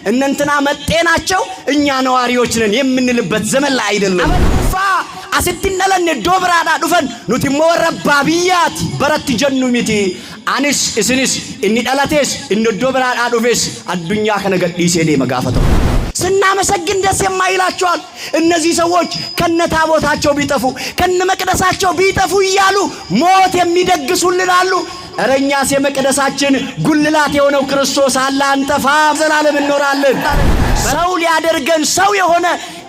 እነንትና መጤናቸው እኛ ነዋሪዎች ነን የምንልበት ዘመን ላይ አይደለም። አመፋ አስተነለን ዶብራዳ ዱፈን ኑቲሞ ወረባቢያት በረት ጀኑ ሚቲ አንስ እስንስ እኒ ዳላቴስ እኒ ዶብራዳ ዱፌስ አዱኛ ከነገዲስ ሄደ መጋፈተው ስናመሰግን ደስ የማይላቸዋል። እነዚህ ሰዎች ከነታቦታቸው ቢጠፉ ከነመቅደሳቸው ቢጠፉ ይያሉ ሞት የሚደግሱልን አሉ። እረኛስ የመቅደሳችን ጉልላት የሆነው ክርስቶስ አለ አንጠፋ ዘላለም እንኖራለን። ሰው ሊያደርገን ሰው የሆነ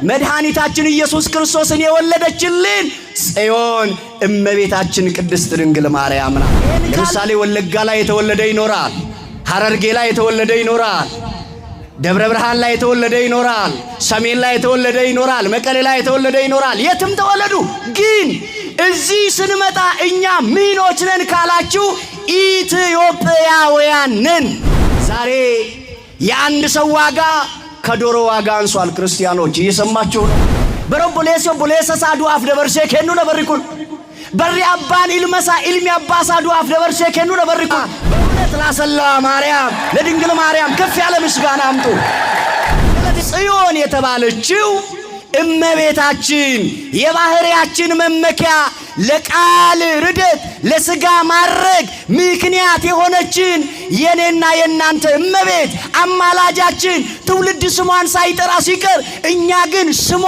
መድኃኒታችን ኢየሱስ ክርስቶስን የወለደችልን ጽዮን እመቤታችን ቅድስት ድንግል ማርያም ናት። ለምሳሌ ወለጋ ላይ የተወለደ ይኖራል፣ ሐረርጌ ላይ የተወለደ ይኖራል፣ ደብረ ብርሃን ላይ የተወለደ ይኖራል፣ ሰሜን ላይ የተወለደ ይኖራል፣ መቀሌ ላይ የተወለደ ይኖራል። የትም ተወለዱ። ግን እዚህ ስንመጣ እኛ ምኖች ነን ካላችሁ ኢትዮጵያውያን ነን። ዛሬ የአንድ ሰው ዋጋ ከዶሮ ዋጋ አንሷል። ክርስቲያኖች እየሰማችሁ ነው። በረቦሌሶ ቦሌሰሳዱ አፍ ደበርሴ ከኑ ነበርኩን በሪ አባን ኢልመሳ ኢልሚ አባሳዱ አፍ ደበርሴ ከኑ ነበርኩን በእውነት ላሰላ ማርያም ለድንግል ማርያም ከፍ ያለ ምስጋና አምጡ። ጽዮን የተባለችው እመቤታችን የባህሪያችን መመኪያ ለቃል ርደት ለስጋ ማረግ ምክንያት የሆነችን የኔና የናንተ እመቤት አማላጃችን ትውልድ ስሟን ሳይጠራ ሲቀር እኛ ግን ስሟ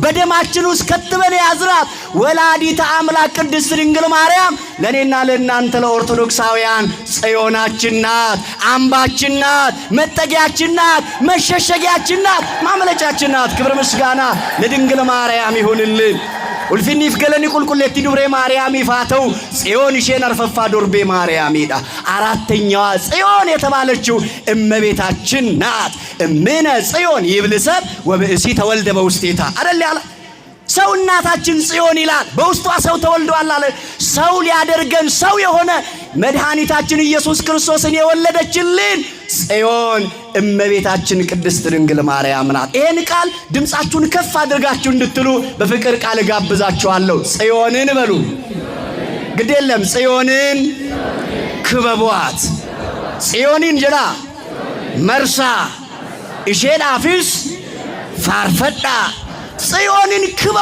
በደማችን ውስጥ ከተበለ ያዝራት ወላዲተ አምላክ ቅድስት ድንግል ማርያም ለኔና ለናንተ ለኦርቶዶክሳውያን ጽዮናችን ናት፣ አምባችን ናት፣ መጠጊያችን ናት፣ መሸሸጊያችን ናት፣ ማምለጫችን ናት። ክብር ምስጋና ለድንግል ማርያም ይሁንልን። ኡልፊኒፍ ገለኒ ቁልቁሌቲ ዱብሬ ማርያም ይፋተው ጽዮን ይሼን አርፈፋ ዶርቤ ማርያም ይዳ አራተኛዋ ጽዮን የተባለችው እመቤታችን ናት። እምነ ጽዮን ይብልሰብ ወብእሲ ተወልደ በውስቴታ አይደል ያለ ሰው እናታችን ጽዮን ይላል። በውስጧ ሰው ተወልዷል አለ። ሰው ሊያደርገን ሰው የሆነ መድኃኒታችን ኢየሱስ ክርስቶስን የወለደችልን ጽዮን እመቤታችን ቅድስት ድንግል ማርያም ናት። ይሄን ቃል ድምጻችሁን ከፍ አድርጋችሁ እንድትሉ በፍቅር ቃል ጋብዛችኋለሁ። ጽዮንን በሉ። ግዴለም ጽዮንን ክበቧት። ጽዮንን ጀራ መርሳ እሼዳፊስ ፋርፈዳ ጽዮንን ክበ